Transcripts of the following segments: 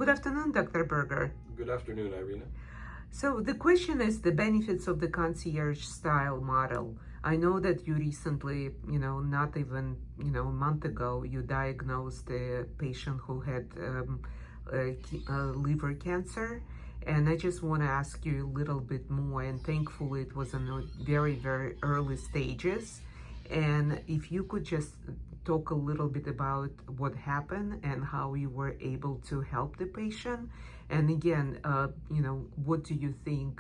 Good afternoon, Dr. Berger. Good afternoon, Irina. So the question is the benefits of the concierge-style model. I know that you recently, not even, a month ago, you diagnosed a patient who had liver cancer. And I just want to ask you a little bit more, and thankfully it was in the very, very early stages. And if you could just talk a little bit about what happened and how you were able to help the patient. And again, what do you think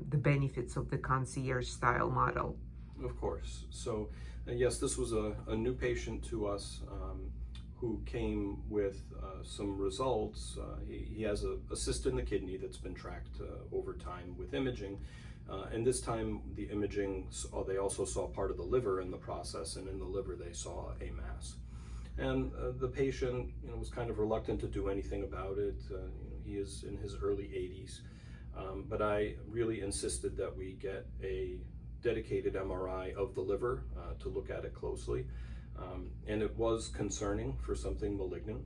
the benefits of the concierge style model? Of course. So, yes, this was a new patient to us who came with some results. He has a cyst in the kidney that's been tracked over time with imaging. And this time the imaging, they also saw part of the liver in the process, and in the liver they saw a mass. And the patient, was kind of reluctant to do anything about it. He is in his early 80s, but I really insisted that we get a dedicated MRI of the liver to look at it closely. And it was concerning for something malignant.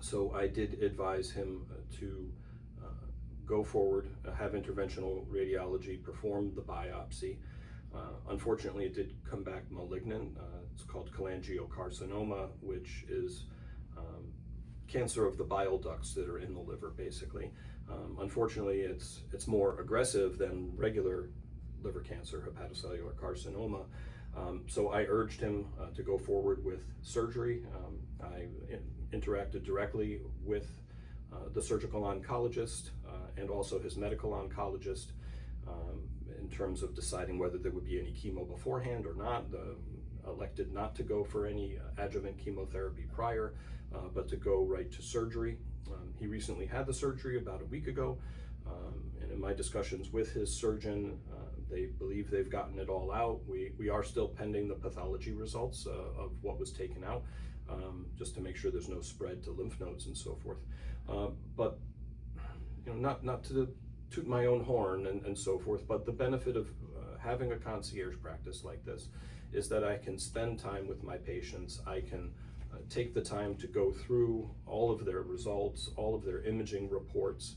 So I did advise him to go forward, have interventional radiology, perform the biopsy. Unfortunately, it did come back malignant. It's called cholangiocarcinoma, which is cancer of the bile ducts that are in the liver, basically. Unfortunately, it's more aggressive than regular liver cancer, hepatocellular carcinoma. So I urged him to go forward with surgery. I interacted directly with the surgical oncologist and also his medical oncologist in terms of deciding whether there would be any chemo beforehand or not. Elected not to go for any adjuvant chemotherapy prior, but to go right to surgery. He recently had the surgery about a week ago, and in my discussions with his surgeon, they believe they've gotten it all out. We are still pending the pathology results of what was taken out, just to make sure there's no spread to lymph nodes and so forth. But not to toot my own horn and so forth, but the benefit of having a concierge practice like this is that I can spend time with my patients. I can take the time to go through all of their results, all of their imaging reports,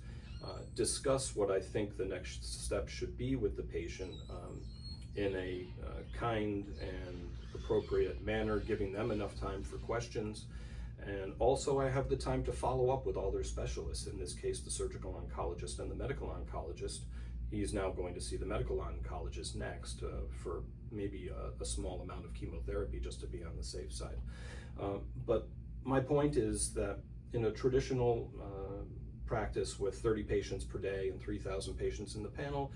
discuss what I think the next step should be with the patient in a kind and appropriate manner, giving them enough time for questions. And also I have the time to follow up with all their specialists, in this case the surgical oncologist and the medical oncologist. He's now going to see the medical oncologist next for maybe a small amount of chemotherapy, just to be on the safe side. But my point is that in a traditional practice with 30 patients per day and 3,000 patients in the panel,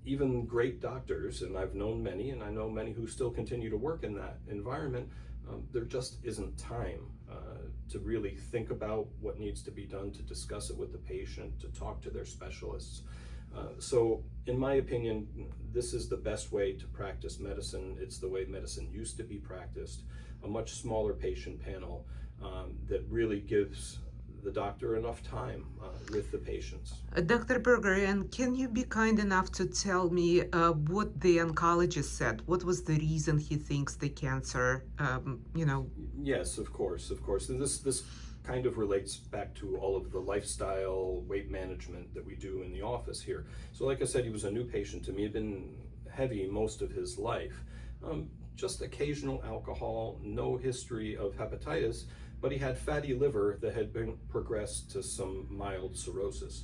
even great doctors, and I've known many, and I know many who still continue to work in that environment, there just isn't time to really think about what needs to be done, to discuss it with the patient, to talk to their specialists. So in my opinion, this is the best way to practice medicine. It's the way medicine used to be practiced, a much smaller patient panel that really gives the doctor enough time with the patients. Dr. Berger, and can you be kind enough to tell me what the oncologist said? What was the reason he thinks the cancer, Yes, of course. And this kind of relates back to all of the lifestyle, weight management that we do in the office here. So like I said, he was a new patient to me. He'd been heavy most of his life. Just occasional alcohol, no history of hepatitis, but he had fatty liver that had been progressed to some mild cirrhosis.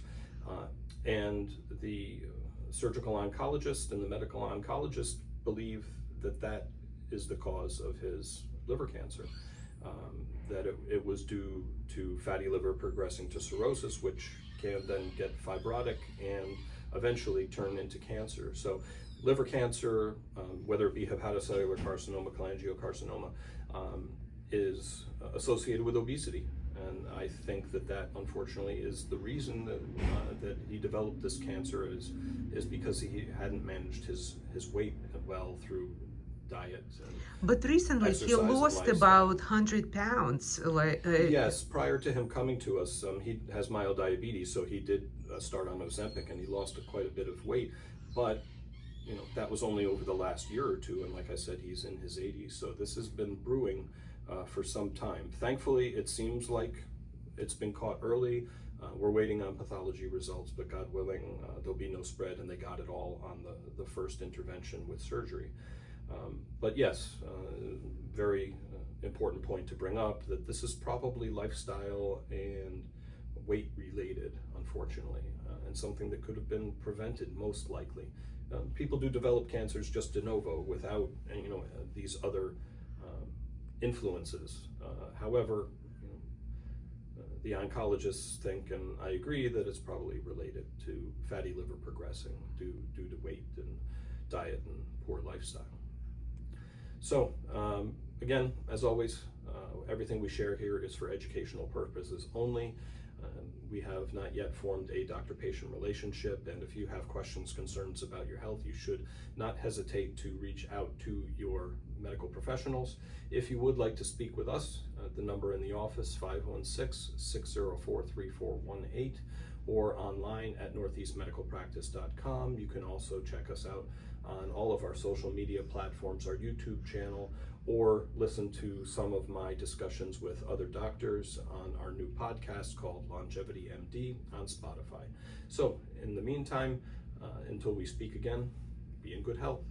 And the surgical oncologist and the medical oncologist believe that that is the cause of his liver cancer. That it was due to fatty liver progressing to cirrhosis, which can then get fibrotic and eventually turn into cancer. So liver cancer, whether it be hepatocellular carcinoma, cholangiocarcinoma, is associated with obesity. And I think that unfortunately is the reason that he developed this cancer is because he hadn't managed his weight well through diet. But recently he lost about 100 pounds. Yes, prior to him coming to us, he has mild diabetes, so he did start on Ozempic and he lost quite a bit of weight. But that was only over the last year or two, and like I said, he's in his 80s, so this has been brewing for some time. Thankfully, it seems like it's been caught early. We're waiting on pathology results, but God willing, there'll be no spread, and they got it all on the first intervention with surgery. But yes, very important point to bring up, that this is probably lifestyle and weight related, unfortunately, and something that could have been prevented most likely. People do develop cancers just de novo without, these other influences. However, the oncologists think, and I agree, that it's probably related to fatty liver progressing due to weight and diet and poor lifestyle. So again, as always, everything we share here is for educational purposes only. We have not yet formed a doctor-patient relationship, and if you have questions, concerns about your health, you should not hesitate to reach out to your medical professionals. If you would like to speak with us, the number in the office, 516-604-3418, or online at northeastmedicalpractice.com. You can also check us out on all of our social media platforms, our YouTube channel, or listen to some of my discussions with other doctors on our new podcast called Longevity MD on Spotify. So in the meantime, until we speak again, be in good health.